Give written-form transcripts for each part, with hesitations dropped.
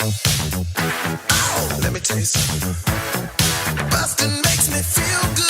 Oh, let me tell you something. Busting makes me feel good.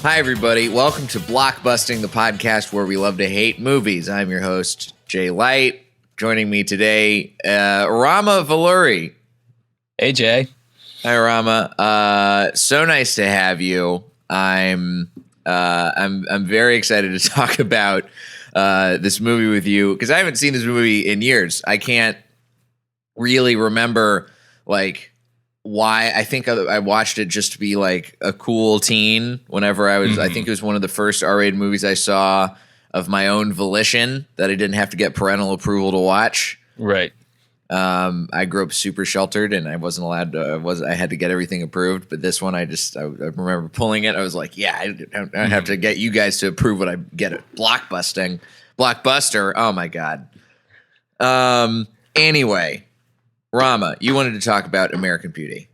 Hi, everybody. Welcome to Blockbusting, the podcast where we love to hate movies. I'm your host, Jay Light. Joining me today, Rama Vallury. Hey, Jay. Hi, Rama. So nice to have you. I'm very excited to talk about this movie with you because I haven't seen this movie in years. I can't really remember why. I think I watched it just to be like a cool teen whenever I was, I think it was one of the first R-rated movies I saw of my own volition that I didn't have to get parental approval to watch. Right. I grew up super sheltered and I wasn't allowed to, I had to get everything approved. But this one, I remember pulling it. I was like, yeah, I have to get you guys to approve what I get at Blockbuster. Oh my God. Anyway, Rama, you wanted to talk about American Beauty.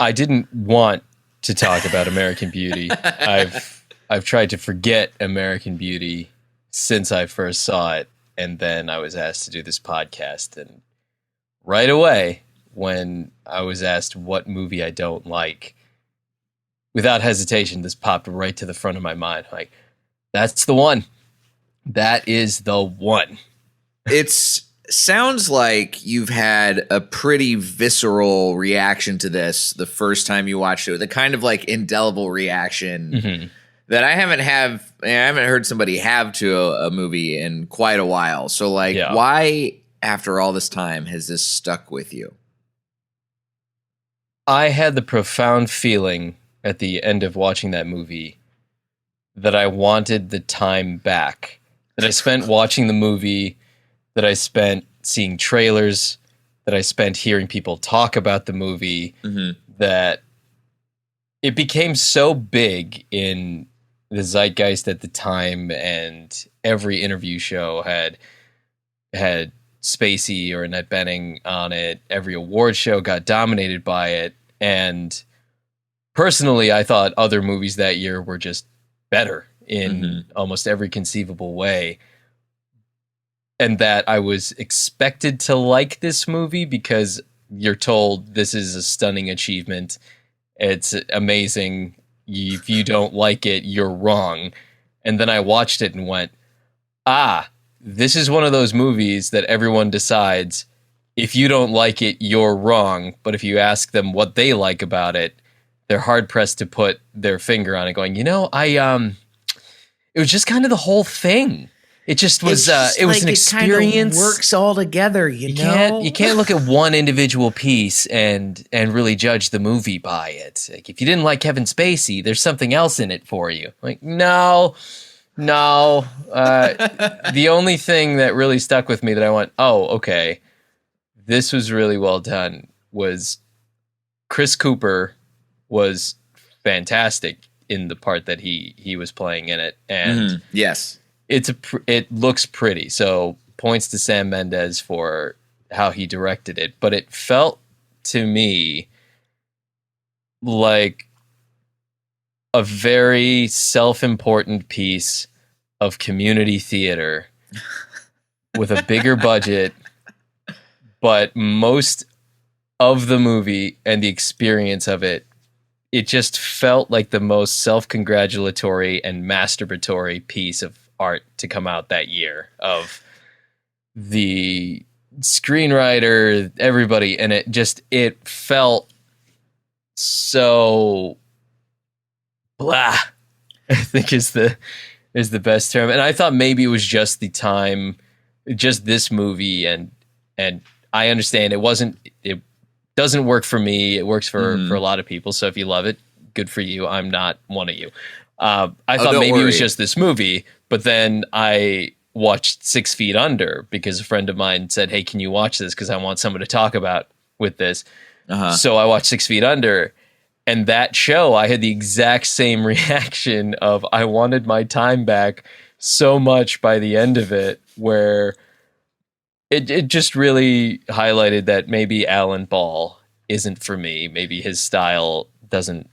I didn't want to talk about American Beauty. I've tried to forget American Beauty since I first saw it, and then I was asked to do this podcast. And right away, when I was asked what movie I don't like, without hesitation, this popped right to the front of my mind. Like, that's the one. That is the one. Sounds like you've had a pretty visceral reaction to this the first time you watched it, the kind of like indelible reaction that I haven't heard somebody have to a movie in quite a while. So why, after all this time, has this stuck with you? I had the profound feeling at the end of watching that movie that I wanted the time back, that I spent watching the movie, that I spent seeing trailers, that I spent hearing people talk about the movie, that it became so big in the zeitgeist at the time, and every interview show had Spacey or Annette Bening on it. Every award show got dominated by it. And personally, I thought other movies that year were just better in almost every conceivable way. And that I was expected to like this movie because you're told this is a stunning achievement. It's amazing. If you don't like it, you're wrong. And then I watched it and went, this is one of those movies that everyone decides if you don't like it, you're wrong. But if you ask them what they like about it, they're hard pressed to put their finger on it going, it was just kind of the whole thing. It just was. It was an experience. Kind of works all together. You know, you can't look at one individual piece and really judge the movie by it. Like, if you didn't like Kevin Spacey, there's something else in it for you. Like, no. The only thing that really stuck with me that I went, oh, okay, this was really well done, was Chris Cooper was fantastic in the part that he was playing in it, and yes. It looks pretty, so points to Sam Mendes for how he directed it, but it felt to me like a very self-important piece of community theater with a bigger budget, but most of the movie and the experience of it just felt like the most self-congratulatory and masturbatory piece of art to come out that year, of the screenwriter, everybody, and it felt so blah, I think is the best term. And I thought maybe it was just the time, just this movie, and I understand it doesn't work for me. It works for a lot of people. So if you love it, good for you. I'm not one of you. I thought maybe it was just this movie, but then I watched 6 Feet Under because a friend of mine said, hey, can you watch this? Because I want someone to talk about with this. So I watched 6 Feet Under, and that show, I had the exact same reaction of I wanted my time back so much by the end of it, where it just really highlighted that maybe Alan Ball isn't for me. Maybe his style doesn't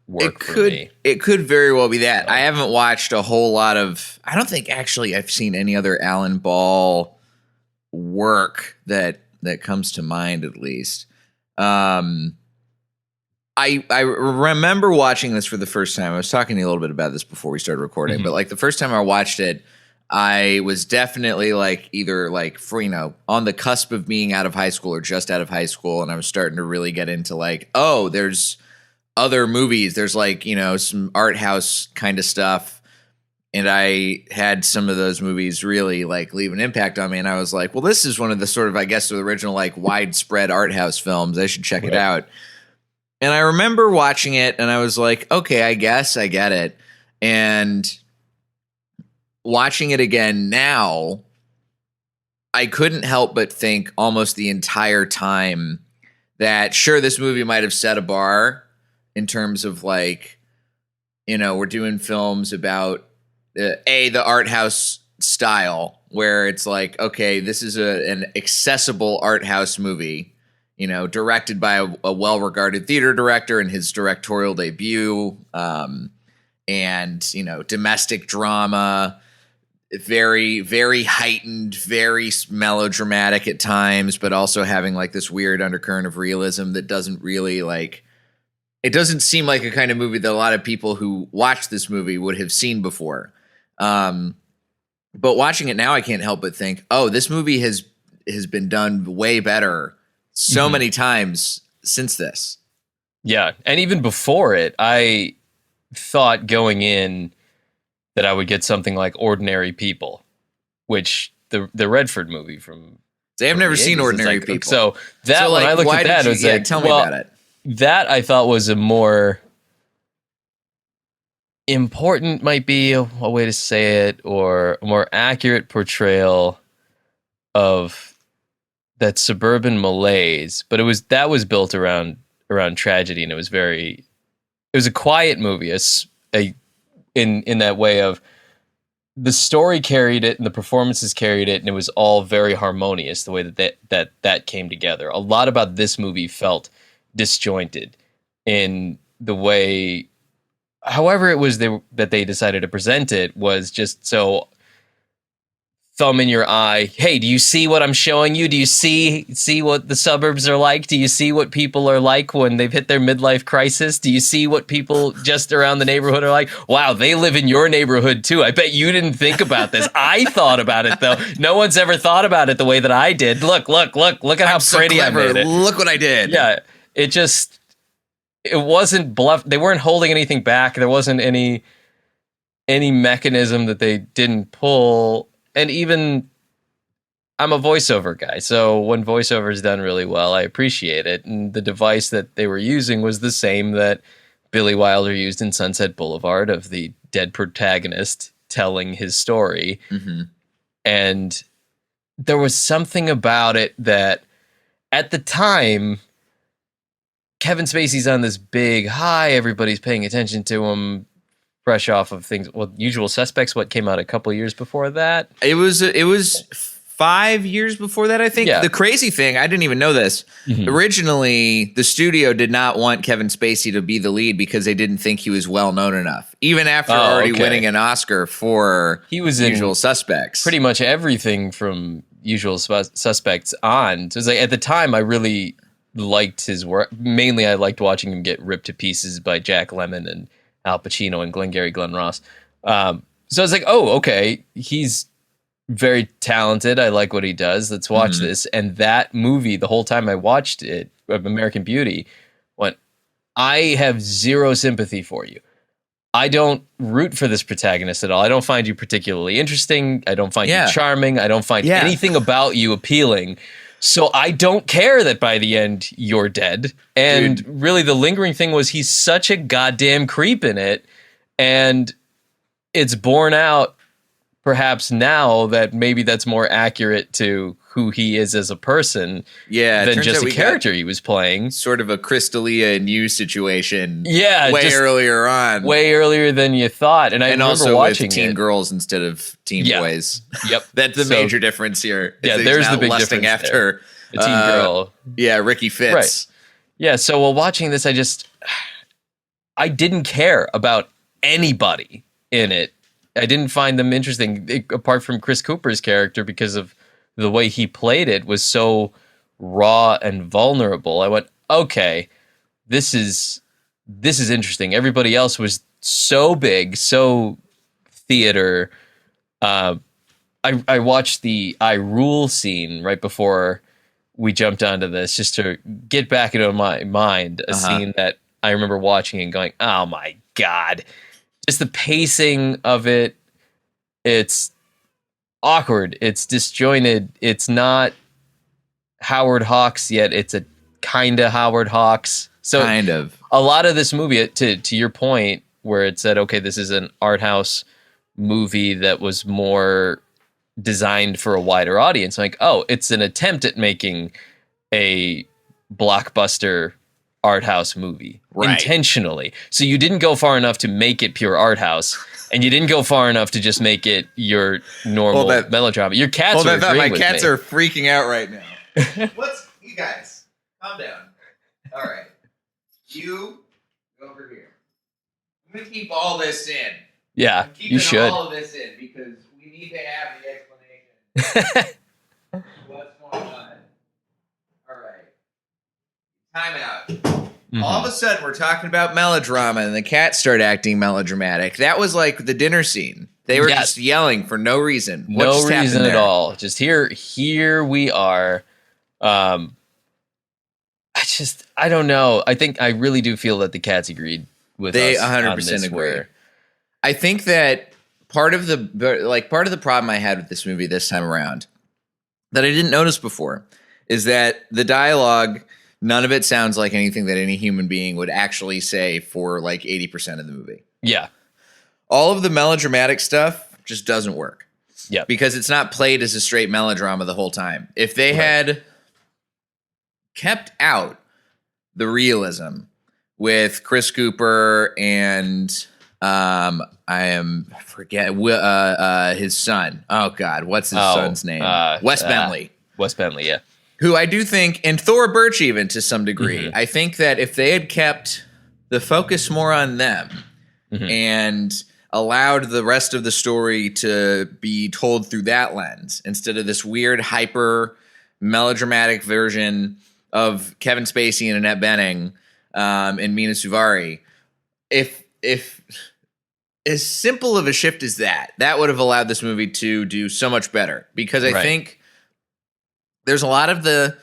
work for me. It could very well be that. I haven't watched a whole lot of. I don't think actually I've seen any other Alan Ball work that comes to mind, at least. I remember watching this for the first time. I was talking to you a little bit about this before we started recording, but like the first time I watched it, I was definitely like either like on the cusp of being out of high school or just out of high school, and I was starting to really get into like, oh, there's other movies. There's like, some art house kind of stuff. And I had some of those movies really like leave an impact on me. And I was like, well, this is one of the sort of, I guess, the original like widespread art house films. I should check it out. And I remember watching it and I was like, okay, I guess I get it. And watching it again now, I couldn't help but think almost the entire time that sure, this movie might have set a bar in terms of like, we're doing films about the art house style where it's like, okay, this is an accessible art house movie, directed by a well-regarded theater director in his directorial debut, and, domestic drama, very, very heightened, very melodramatic at times, but also having like this weird undercurrent of realism that doesn't really like, it doesn't seem like a kind of movie that a lot of people who watch this movie would have seen before. But watching it now, I can't help but think, oh, this movie has been done way better so many times since this. Yeah. And even before it, I thought going in that I would get something like Ordinary People, which the Redford movie from. I've never seen Ordinary People. So that when I looked at that, it was like, tell me about it. That I thought was a more important, might be a way to say it, or a more accurate portrayal of that suburban malaise. But that was built around tragedy, and it was a quiet movie, in that way of the story carried it and the performances carried it, and it was all very harmonious the way that came together. A lot about this movie felt disjointed in the way, however it was that they decided to present it, was just so thumb in your eye. Hey, do you see what I'm showing you? Do you see what the suburbs are like? Do you see what people are like when they've hit their midlife crisis? Do you see what people just around the neighborhood are like? Wow, they live in your neighborhood too. I bet you didn't think about this. I thought about it though. No one's ever thought about it the way that I did. Look at how pretty I made it. Look what I did. Yeah. It wasn't bluff. They weren't holding anything back. There wasn't any mechanism that they didn't pull. And even I'm a voiceover guy, so when voiceover is done really well, I appreciate it. And the device that they were using was the same that Billy Wilder used in Sunset Boulevard, of the dead protagonist telling his story. Mm-hmm. And there was something about it that at the time, Kevin Spacey's on this big high. Everybody's paying attention to him, fresh off of things. Well, Usual Suspects, what came out a couple years before that? It was 5 years before that, I think. Yeah. The crazy thing, I didn't even know this. Mm-hmm. Originally, the studio did not want Kevin Spacey to be the lead because they didn't think he was well known enough. Even after already winning an Oscar for he was Usual Suspects. Pretty much everything from Usual Suspects on. So it was like, at the time, I really liked his work. Mainly, I liked watching him get ripped to pieces by Jack Lemmon and Al Pacino and Glengarry Glen Ross. So I was like, oh, okay, he's very talented. I like what he does. Let's watch this. And that movie, the whole time I watched it, American Beauty, went, I have zero sympathy for you. I don't root for this protagonist at all. I don't find you particularly interesting. I don't find you charming. I don't find anything about you appealing. So I don't care that by the end you're dead. And really the lingering thing was he's such a goddamn creep in it. And it's borne out perhaps now that maybe that's more accurate to who he is as a person it than turns just out a we got character he was playing. Sort of a Crystalia and you situation. Yeah, way just earlier on. Way earlier than you thought. And I remember also watching with teen it. girls instead of teen boys. Yep. That's the major difference here. Yeah, He's there's not the big lusting difference after a teen girl. Yeah, Ricky Fitz. Right. Yeah, so while watching this, I didn't care about anybody in it. I didn't find them interesting, apart from Chris Cooper's character, because of the way he played it was so raw and vulnerable. I went, okay, this is interesting. Everybody else was so big, so theater. I watched the I Rule scene right before we jumped onto this, just to get back into my mind a scene that I remember watching and going, oh my God. Just the pacing of it, it's awkward, it's disjointed, it's not Howard Hawks yet, it's a kind of Howard Hawks. So kind of. A lot of this movie, to your point, where it said, okay, this is an art house movie that was more designed for a wider audience. Like, oh, it's an attempt at making a blockbuster art house movie intentionally. So you didn't go far enough to make it pure art house, and you didn't go far enough to just make it your normal melodrama. Your cats are agreeing my with cats me. are freaking out right now. What's you guys? Calm down. All right, you go over here. I'm gonna keep all this in. Yeah, you should. All of this in because we need to have the explanation. What's going on? All right. Time out. Mm-hmm. All of a sudden, we're talking about melodrama, and the cats start acting melodramatic. That was like the dinner scene. They were just yelling for no reason. No reason at all. Just here we are. I don't know. I think I really do feel that the cats agreed with they us. They 100% agree. I think that part of the problem I had with this movie this time around that I didn't notice before is that the dialogue, none of it sounds like anything that any human being would actually say for like 80% of the movie. Yeah. All of the melodramatic stuff just doesn't work. Yeah. Because it's not played as a straight melodrama the whole time. If they had kept out the realism with Chris Cooper and his son. Oh God, what's his son's name? Wes Bentley. Wes Bentley, yeah. Who I do think, and Thor Birch even to some degree, I think that if they had kept the focus more on them and allowed the rest of the story to be told through that lens instead of this weird hyper melodramatic version of Kevin Spacey and Annette Bening and Mina Suvari, if as simple of a shift as that would have allowed this movie to do so much better, because I think there's a lot of the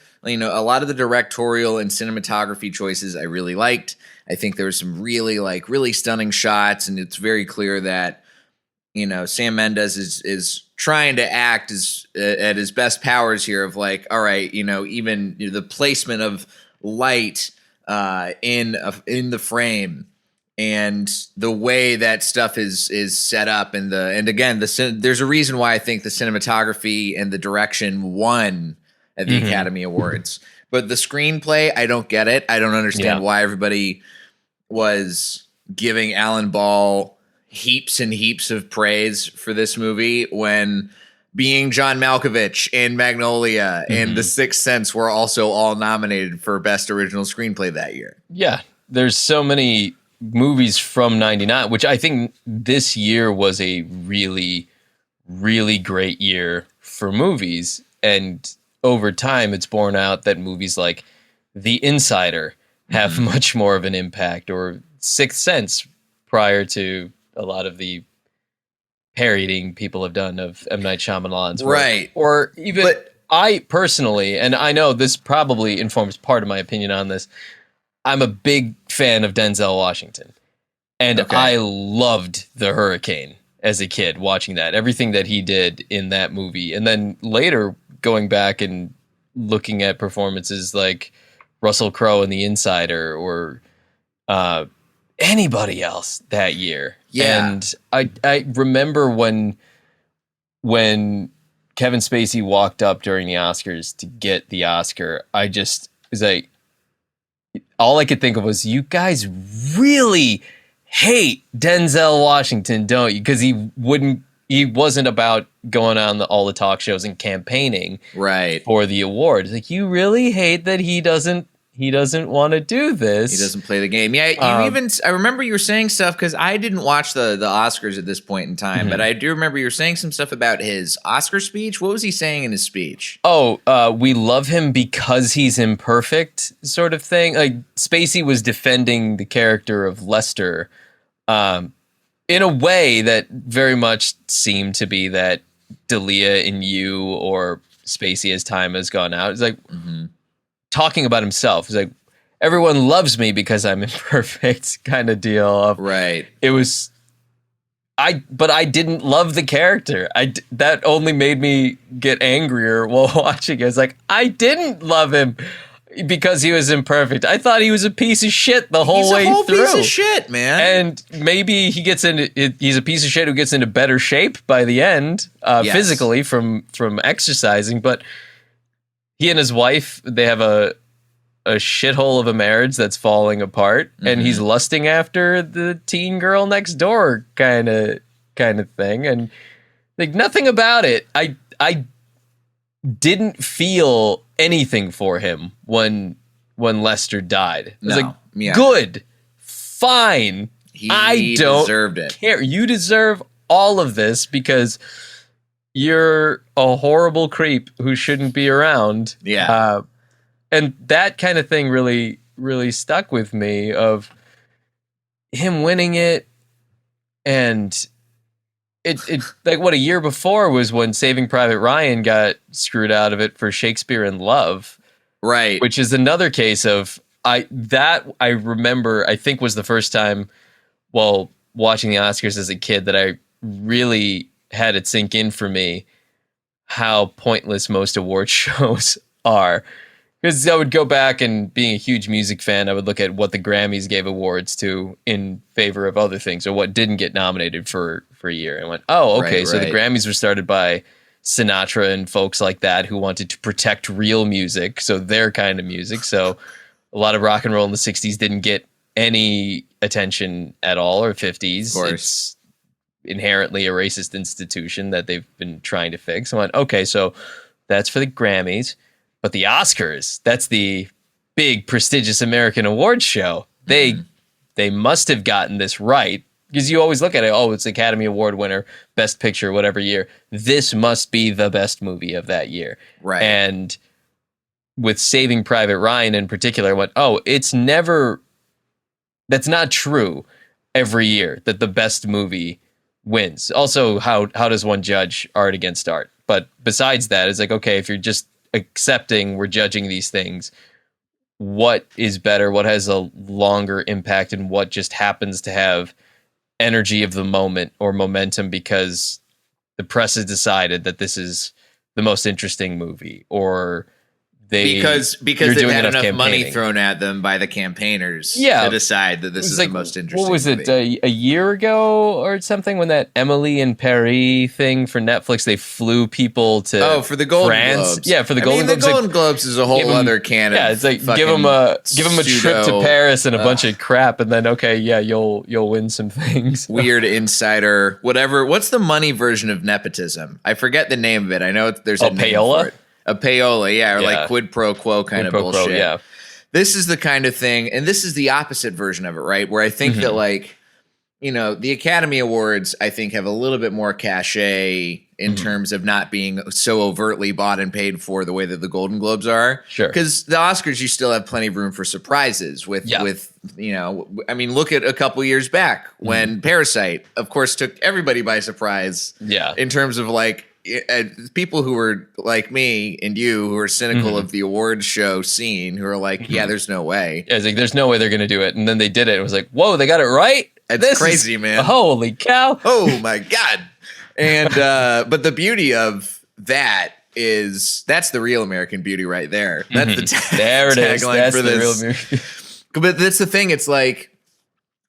directorial and cinematography choices I really liked. I think there was some really stunning shots, and it's very clear that, Sam Mendes is trying to act at his best powers here of like, all right, even the placement of light in the frame and the way that stuff is set up, and again there's a reason why I think the cinematography and the direction won at the Academy Awards. But the screenplay, I don't get it. I don't understand why everybody was giving Alan Ball heaps and heaps of praise for this movie when being John Malkovich and Magnolia and The Sixth Sense were also all nominated for Best Original Screenplay that year. Yeah, there's so many movies from 99, which I think this year was a really, really great year for movies. And over time, it's borne out that movies like The Insider have much more of an impact, or Sixth Sense prior to a lot of the parodying people have done of M. Night Shyamalan's work. Right. Or even I personally, and I know this probably informs part of my opinion on this, I'm a big fan of Denzel Washington. And I loved The Hurricane as a kid, watching that. Everything that he did in that movie. And then later going back and looking at performances like Russell Crowe in The Insider or anybody else that year. Yeah. And I remember when when Kevin Spacey walked up during the Oscars to get the Oscar, I just was like, all I could think of was, you guys really hate Denzel Washington, don't you? Because he wasn't about going on all the talk shows and campaigning for the award. Like, you really hate that he doesn't want to do this. He doesn't play the game. Yeah, I remember you were saying stuff, because I didn't watch the Oscars at this point in time, but I do remember you were saying some stuff about his Oscar speech. What was he saying in his speech? We love him because he's imperfect, sort of thing. Like, Spacey was defending the character of Lester in a way that very much seemed to be that D'Elia in You, or Spacey as time has gone out. It's like, talking about himself. He's like, everyone loves me because I'm imperfect, kind of deal. Right. It was, but I didn't love the character. That only made me get angrier while watching it. It's like, I didn't love him because he was imperfect. I thought he was a piece of shit the whole way through. He's a whole piece of shit, man. And maybe he's a piece of shit who gets into better shape by the end, physically from exercising, but he and his wife, they have a shithole of a marriage that's falling apart, and he's lusting after the teen girl next door kind of thing. And like, nothing about it. I didn't feel anything for him when Lester died. I was like, good, fine. I don't deserved it. care. You deserve all of this because you're a horrible creep who shouldn't be around. Yeah. And that kind of thing really, really stuck with me, of him winning it. And it like, what, a year before was when Saving Private Ryan got screwed out of it for Shakespeare in Love. Right. Which is another case of, I remember, I think was the first time while watching the Oscars as a kid that I really had it sink in for me how pointless most award shows are. Because I would go back, and being a huge music fan, I would look at what the Grammys gave awards to in favor of other things, or what didn't get nominated for a year. And I went, oh, okay, so the Grammys were started by Sinatra and folks like that who wanted to protect real music, so their kind of music. So a lot of rock and roll in the 60s didn't get any attention at all, or 50s. Of course. It's inherently a racist institution that they've been trying to fix. I went, okay, so that's for the Grammys, but the Oscars, that's the big prestigious American awards show. They must have gotten this right, because you always look at it, it's Academy Award winner, Best Picture, whatever year. This must be the best movie of that year. Right. And with Saving Private Ryan in particular, I went, that's not true every year that the best movie wins. Also, how does one judge art against art? But besides that, it's like, okay, if you're just accepting we're judging these things, what is better, what has a longer impact, and what just happens to have energy of the moment or momentum because the press has decided that this is the most interesting movie, or because they've had enough money thrown at them by the campaigners to decide that this is like, the most interesting. What was movie. It a year ago or something, when that Emily in Paris thing for Netflix, they flew people to for the Golden France. Globes. Yeah, for the Golden Globes. The Golden Globes is a whole other can. Yeah, it's like give them a trip to Paris and a bunch of crap, and then you'll win some things. Weird insider, whatever. What's the money version of nepotism? I forget the name of it. I know there's a name for it. A payola, or like quid pro quo kind of bullshit. This is the kind of thing, and this is the opposite version of it, right? Where I think that, like, the Academy Awards, I think, have a little bit more cachet in terms of not being so overtly bought and paid for the way that the Golden Globes are. Sure. Because the Oscars, you still have plenty of room for surprises with look at a couple years back when Parasite, of course, took everybody by surprise. Yeah. In terms of, like, people who were like me and you, who are cynical of the awards show scene, who are like, there's no way. Yeah, it's like, there's no way they're going to do it. And then they did it. It was like, whoa, they got it right. It's crazy, man. Holy cow. Oh my God. And, but the beauty of that is that's the real American beauty right there. That's the there it is. tagline That's for the this. real American. But that's the thing. It's like,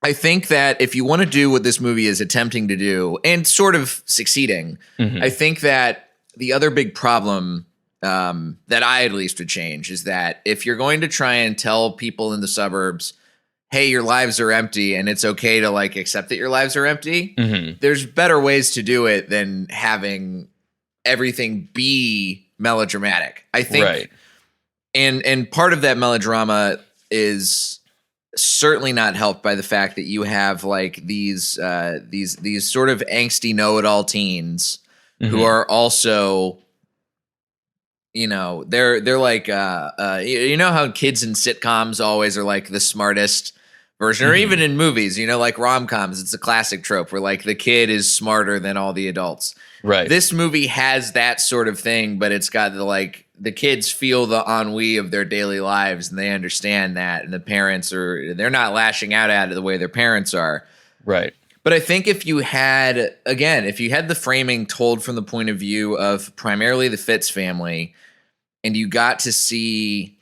I think that if you want to do what this movie is attempting to do and sort of succeeding, I think that the other big problem that I at least would change is that if you're going to try and tell people in the suburbs, hey, your lives are empty and it's okay to like accept that your lives are empty, there's better ways to do it than having everything be melodramatic. I think, Right. and part of that melodrama is certainly not helped by the fact that you have like these sort of angsty know-it-all teens who are also, you know, they're like you know how kids in sitcoms always are like the smartest version, or even in movies, you know, like rom-coms, it's a classic trope where like the kid is smarter than all the adults. Right. This movie has that sort of thing, but it's got the kids feel the ennui of their daily lives and they understand that, and the parents they're not lashing out at it the way their parents are. Right. But I think if you had the framing told from the point of view of primarily the Fitz family, and you got to see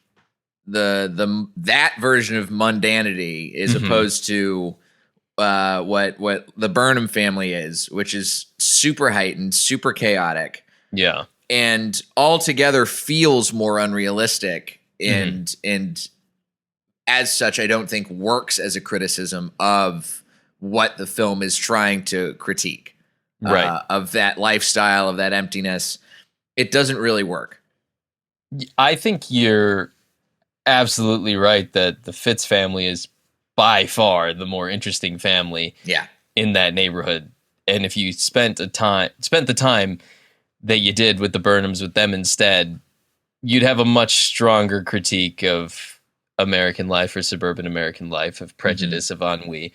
that version of mundanity as opposed to what the Burnham family is, which is super heightened, super chaotic, Yeah. and altogether feels more unrealistic, and as such, I don't think works as a criticism of what the film is trying to critique, Right. of that lifestyle, of that emptiness. It doesn't really work. I think you're absolutely right that the Fitz family is by far the more interesting family Yeah. in that neighborhood. And if you spent the time that you did with the Burnhams with them instead, you'd have a much stronger critique of American life or suburban American life, of prejudice, of ennui,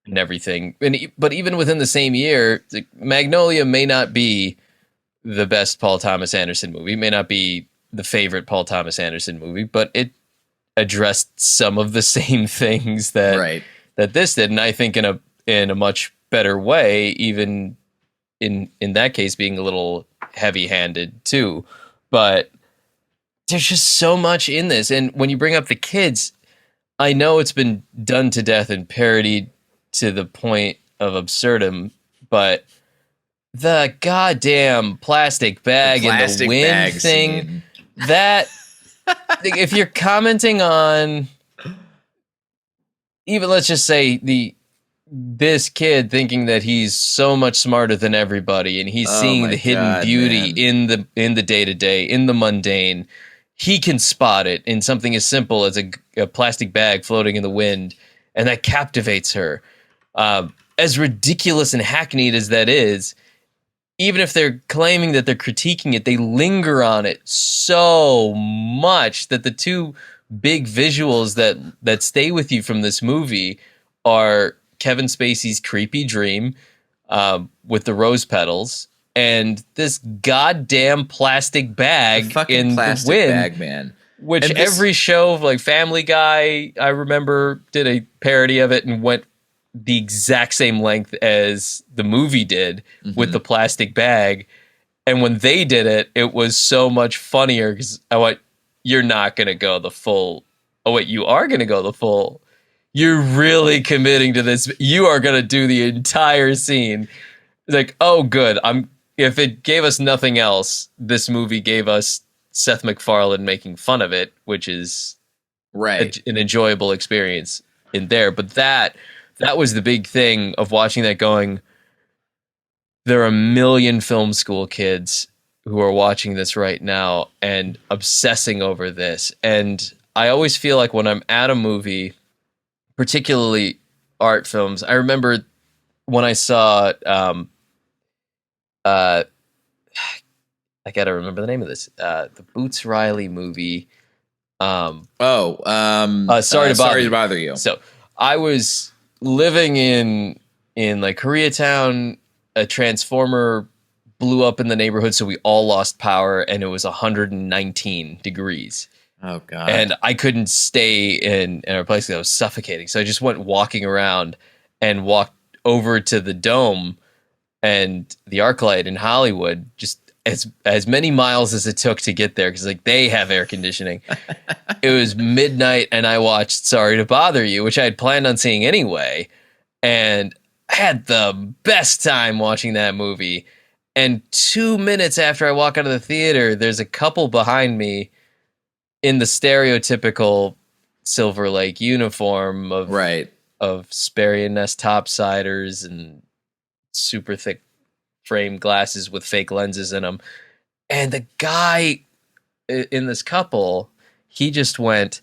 and everything. But even within the same year, Magnolia may not be the best Paul Thomas Anderson movie, it may not be the favorite Paul Thomas Anderson movie, but it addressed some of the same things that this did, and I think in a much better way, even in that case being a little heavy-handed too. But there's just so much in this, and when you bring up the kids, I know it's been done to death and parodied to the point of absurdum, but the goddamn plastic bag and the wind thing scene. That if you're commenting on, even let's just say this kid thinking that he's so much smarter than everybody, and he's seeing the hidden beauty in the day-to-day, in the mundane, he can spot it in something as simple as a plastic bag floating in the wind, and that captivates her. As ridiculous and hackneyed as that is, even if they're claiming that they're critiquing it, they linger on it so much that the two big visuals that stay with you from this movie are Kevin Spacey's creepy dream with the rose petals and this goddamn plastic bag in the wind. Bag, man. Which every show, like Family Guy, I remember, did a parody of it and went the exact same length as the movie did with the plastic bag. And when they did it, it was so much funnier because I went, you're not going to go the full. Oh, wait, you are going to go the full. You're really committing to this. You are going to do the entire scene. It's like, oh, good. If it gave us nothing else, this movie gave us Seth MacFarlane making fun of it, which is an enjoyable experience in there. But that was the big thing of watching that going, there are a million film school kids who are watching this right now and obsessing over this. And I always feel like when I'm at a movie, particularly art films, I remember when I saw, I gotta remember the name of this, the Boots Riley movie. Sorry to Bother You. So I was living in like Koreatown. A transformer blew up in the neighborhood, so we all lost power, and it was 119 degrees. Oh God! And I couldn't stay in our place because I was suffocating. So I just went walking around and walked over to the Dome and the ArcLight in Hollywood, just as many miles as it took to get there, because like they have air conditioning. It was midnight, and I watched Sorry to Bother You, which I had planned on seeing anyway. and I had the best time watching that movie. And 2 minutes after I walk out of the theater, there's a couple behind me in the stereotypical Silver Lake uniform of Sperry and Nest topsiders and super thick frame glasses with fake lenses in them. And the guy in this couple, he just went,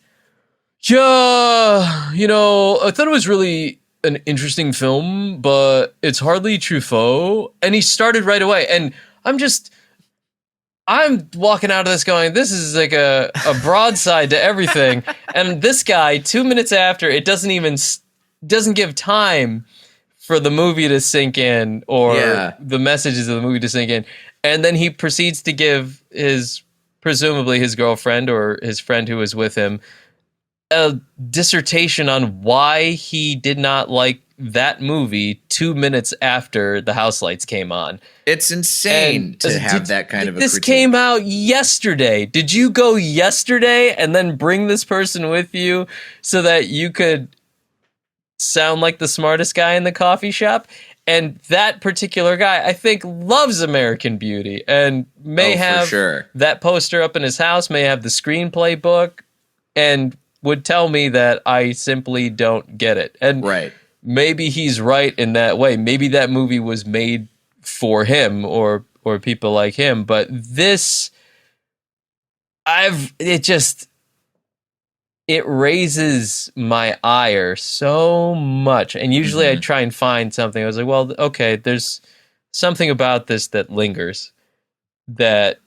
yeah, I thought it was really an interesting film, but it's hardly Truffaut. And he started right away. And I'm walking out of this going, this is like a broadside to everything. And this guy, 2 minutes after, it doesn't give time for the movie to sink in or the messages of the movie to sink in. And then he proceeds to give presumably his girlfriend or his friend who was with him a dissertation on why he did not like that movie 2 minutes after the house lights came on. It's insane to have that kind of a This critique. came out yesterday. Did you go yesterday and then bring this person with you so that you could sound like the smartest guy in the coffee shop? And that particular guy, I think, loves American Beauty and may have that poster up in his house, may have the screenplay book, and would tell me that I simply don't get it. And maybe he's right in that way. Maybe that movie was made for him or people like him. But this, it raises my ire so much. And usually I try and find something. I was like, well, okay, there's something about this that lingers, that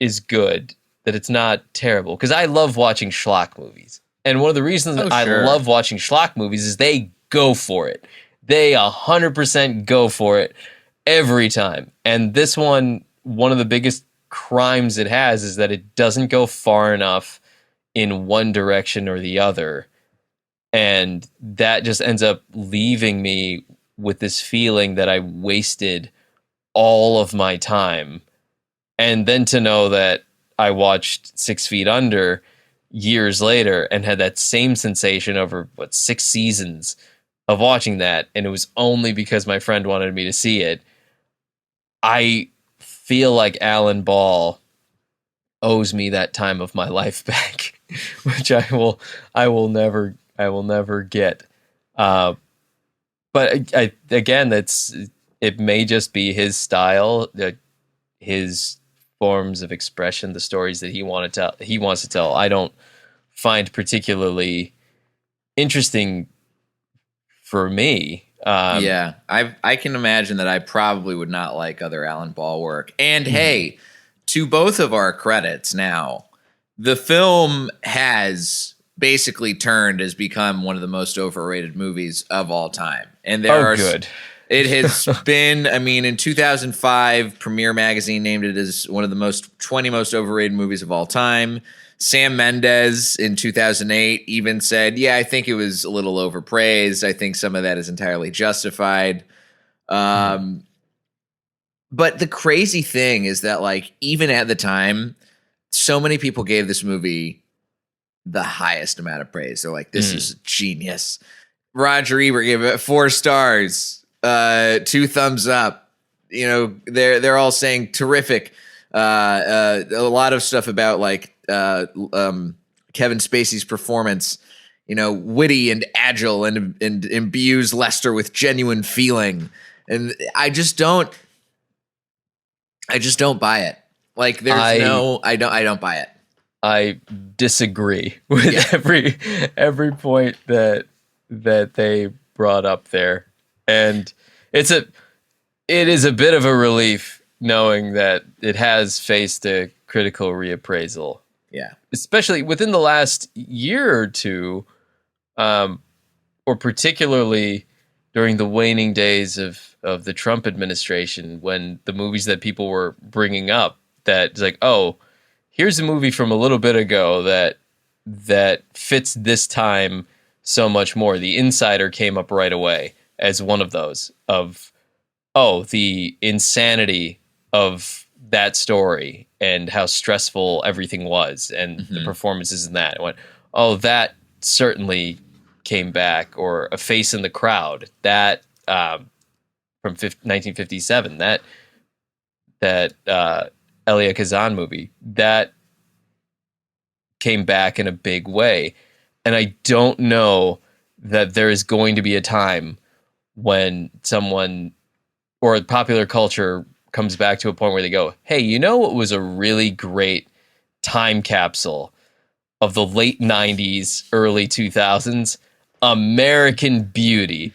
is good, that it's not terrible. Because I love watching schlock movies. And one of the reasons I love watching schlock movies is they go for it. They 100% go for it every time. And this one of the biggest crimes it has is that it doesn't go far enough in one direction or the other. And that just ends up leaving me with this feeling that I wasted all of my time. And then to know that I watched 6 Feet Under years later and had that same sensation over 6 seasons of watching that, and it was only because my friend wanted me to see it. I feel like Alan Ball owes me that time of my life back, which I will never get. But again, it may just be his style, his forms of expression, the stories that he wants to tell. I don't find particularly interesting for me. I can imagine that I probably would not like other Alan Ball work. And hey, to both of our credits now, the film has basically become one of the most overrated movies of all time. And good. It has been, in 2005, Premiere Magazine named it as one of the 20 most overrated movies of all time. Sam Mendes in 2008 even said, I think it was a little overpraised. I think some of that is entirely justified. But the crazy thing is that, even at the time, so many people gave this movie the highest amount of praise. They're like, this is genius. Roger Ebert gave it 4 stars. 2 thumbs up. They're all saying terrific. A lot of stuff about Kevin Spacey's performance, witty and agile and imbues Lester with genuine feeling. And I just don't buy it. I don't buy it. I disagree with every point that they brought up there. And it is a bit of a relief knowing that it has faced a critical reappraisal. Yeah. Especially within the last year or two, or particularly during the waning days of the Trump administration, when the movies that people were bringing up, that it's like, oh, here's a movie from a little bit ago that fits this time so much more. The Insider came up right away as one of those of, the insanity of that story and how stressful everything was and the performances in that. I went, that certainly came back, or A Face in the Crowd, that from 1957, that Elia Kazan movie, that came back in a big way. And I don't know that there is going to be a time when someone or popular culture comes back to a point where they go, hey, you know what was a really great time capsule of the late 90s, early 2000s? American Beauty.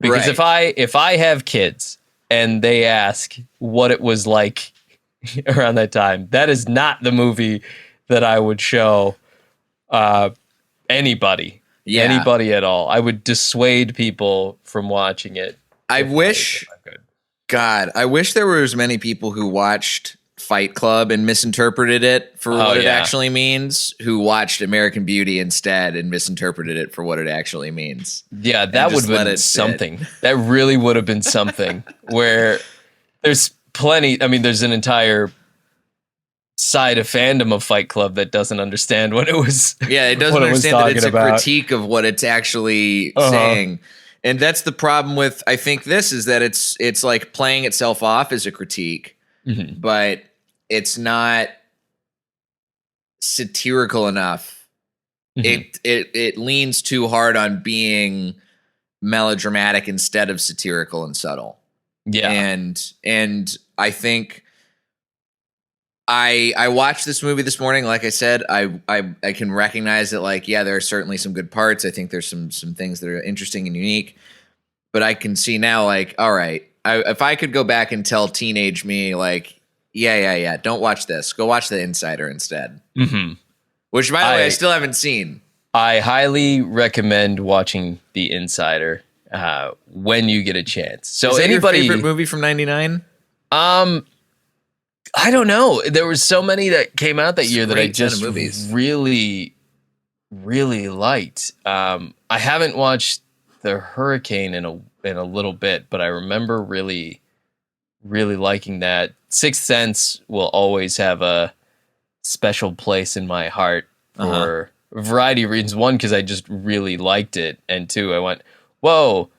Because if I have kids and they ask what it was like around that time, that is not the movie that I would show anybody at all. I would dissuade people from watching it. I wish there were as many people who watched Fight Club and misinterpreted it for what it actually means, who watched American Beauty instead and misinterpreted it for what it actually means. Yeah, that would have been something. That really would have been something. Where there's plenty, I mean, there's an entire side of fandom of Fight Club that doesn't understand what it was. Yeah, it doesn't understand that it's a critique of what it's actually saying. And that's the problem with, I think, this is that it's like playing itself off as a critique, but it's not satirical enough. It leans too hard on being melodramatic instead of satirical and subtle. Yeah. And I think I watched this movie this morning. Like I said, I can recognize that, like, yeah, there are certainly some good parts. I think there's some things that are interesting and unique, but I can see now, like, all right, if I could go back and tell teenage me, like, yeah, don't watch this. Go watch The Insider instead. Which, by the way, I still haven't seen. I highly recommend watching The Insider when you get a chance. So, is that anybody, your favorite movie from '99? I don't know. There were so many that came out that year that I just really, really liked. I haven't watched The Hurricane in a little bit, but I remember really, really liking that. Sixth Sense will always have a special place in my heart for a variety of reasons. One, because I just really liked it, and two, I went, whoa,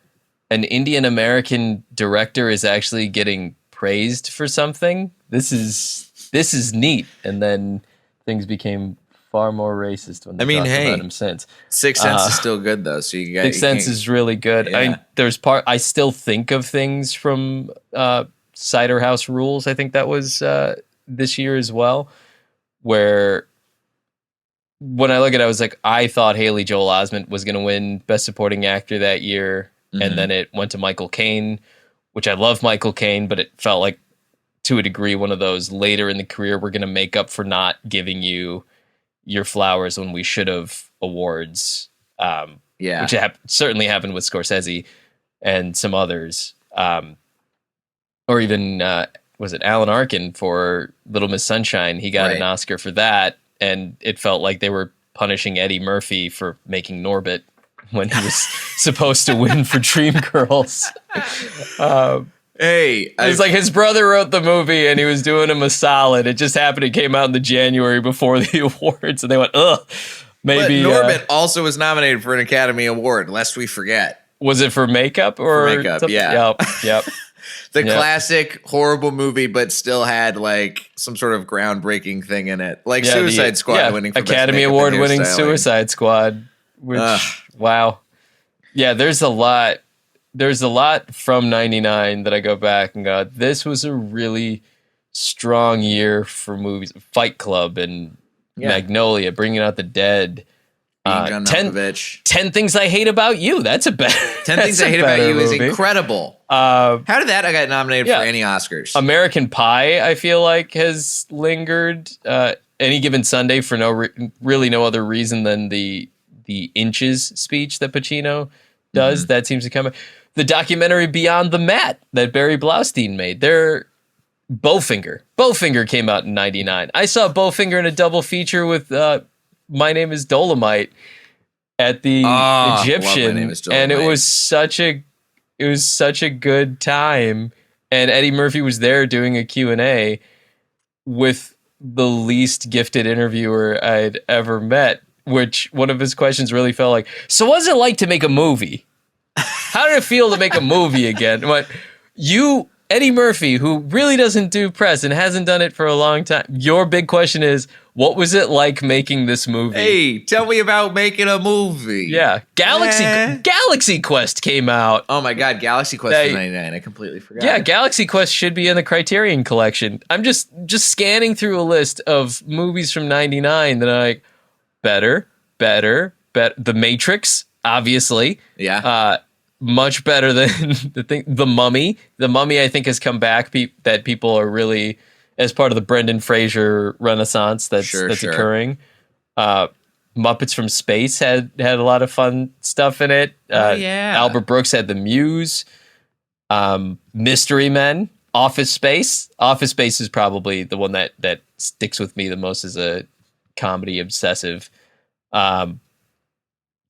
an Indian American director is actually getting praised for something. This is neat. And then things became far more racist when they talked about him since. Sixth Sense is still good though. So Sixth Sense is really good. Yeah. I still think of things from Cider House Rules. I think that was this year as well, where when I look at it, I was like, I thought Haley Joel Osment was going to win Best Supporting Actor that year. And then it went to Michael Caine, which I love Michael Caine, but it felt like, to a degree, one of those later in the career, we're going to make up for not giving you your flowers when we should have awards. Which certainly happened with Scorsese and some others. Or even, was it Alan Arkin for Little Miss Sunshine? He got an Oscar for that, and it felt like they were punishing Eddie Murphy for making Norbit when he was supposed to win for Dreamgirls. It was like his brother wrote the movie and he was doing him a solid. It just happened it came out in the January before the awards, and they went, maybe. But Norbit also was nominated for an Academy Award, lest we forget. Was it for makeup or for makeup? Something? Yeah. Yep. The classic horrible movie, but still had like some sort of groundbreaking thing in it, like Suicide Squad winning for Academy Award winning Suicide Squad. Which wow, yeah. There's a lot from '99 that I go back and go, this was a really strong year for movies. Fight Club and Magnolia, Bringing Out the Dead. 10 Things I Hate About You. That's a better. 10 Things I Hate About You is incredible. How did that get nominated for any Oscars? American Pie, I feel like, has lingered. Any Given Sunday for really no other reason than the Inches speech that Pacino does. That seems to come. The documentary Beyond the Mat that Barry Blaustein made. Bowfinger came out in '99. I saw Bowfinger in a double feature with My Name is Dolomite at the Egyptian, and it was such a good time. And Eddie Murphy was there doing a Q&A with the least gifted interviewer I'd ever met. which one of his questions really felt like, so what's it like to make a movie? How did it feel to make a movie again? But you, Eddie Murphy, who really doesn't do press and hasn't done it for a long time, your big question is, what was it like making this movie? Hey, tell me about making a movie. Yeah. Galaxy Quest came out. Oh my God, Galaxy Quest was 99. I completely forgot. Yeah, Galaxy Quest should be in the Criterion Collection. I'm just scanning through a list of movies from 99 that I like, better. The Matrix, obviously. Yeah. Much better than The Mummy. The Mummy, I think, has come back. That people are really, as part of the Brendan Fraser renaissance that's occurring. Muppets from Space had a lot of fun stuff in it. Albert Brooks had The Muse. Mystery Men. Office Space. Office Space is probably the one that sticks with me the most as a comedy obsessive.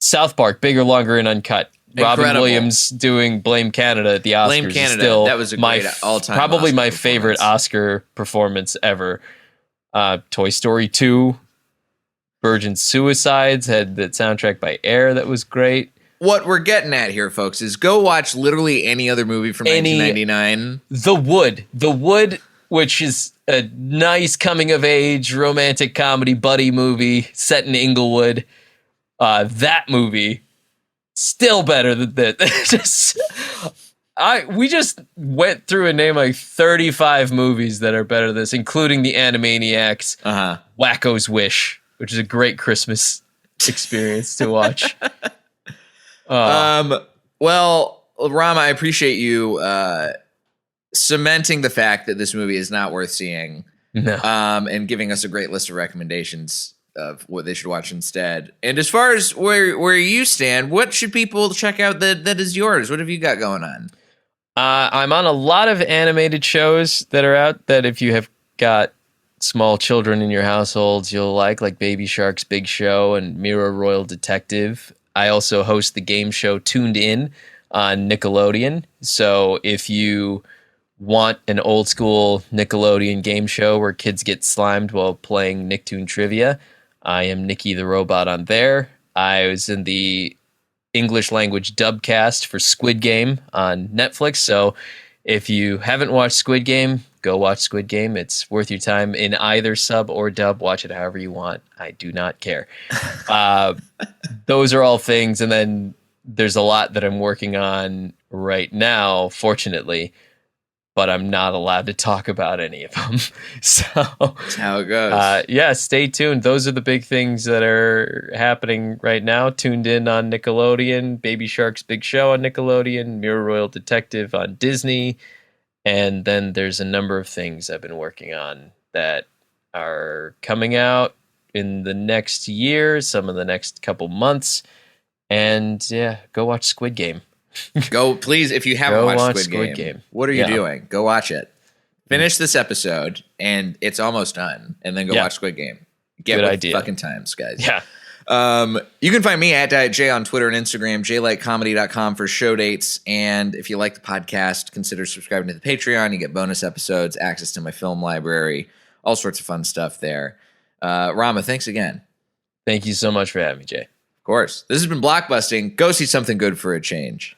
South Park, Bigger, Longer, and Uncut. Incredible. Robin Williams doing Blame Canada at the Oscars. Blame Canada. Is still that was a great all-time probably Oscar my favorite Oscar performance ever. Toy Story 2, Virgin Suicides had the soundtrack by Air that was great. What we're getting at here, folks, is go watch literally any other movie from 1999. The Wood, which is a nice coming-of-age romantic comedy buddy movie set in Inglewood. That movie, still better than that. We just went through and named like 35 movies that are better than this, including the Animaniacs, Wacko's Wish, which is a great Christmas experience to watch. Well, Rama, I appreciate you cementing the fact that this movie is not worth seeing, and giving us a great list of recommendations of what they should watch instead. And as far as where you stand, what should people check out that is yours? What have you got going on? I'm on a lot of animated shows that are out that if you have got small children in your households, you'll like Baby Shark's Big Show and Mira Royal Detective. I also host the game show Tuned In on Nickelodeon. So if you want an old school Nickelodeon game show where kids get slimed while playing Nicktoon trivia, I am Nikki the Robot on there. I was in the English language dubcast for Squid Game on Netflix. So if you haven't watched Squid Game, go watch Squid Game. It's worth your time in either sub or dub. Watch it however you want. I do not care. Those are all things. And then there's a lot that I'm working on right now, fortunately, but I'm not allowed to talk about any of them. So that's how it goes. Stay tuned. Those are the big things that are happening right now. Tuned In on Nickelodeon, Baby Shark's Big Show on Nickelodeon, Mirror Royal Detective on Disney. And then there's a number of things I've been working on that are coming out in the next year, some of the next couple months. And go watch Squid Game. Go, please, if you haven't watched Squid Game, what are you doing? Go watch it. Finish this episode, and it's almost done. And then go watch Squid Game. Get with idea. Fucking times, guys. Yeah. You can find me at Diet J on Twitter and Instagram, jlightcomedy.com for show dates. And if you like the podcast, consider subscribing to the Patreon. You get bonus episodes, access to my film library, all sorts of fun stuff there. Rama, thanks again. Thank you so much for having me, Jay. Of course. This has been Blockbusting. Go see something good for a change.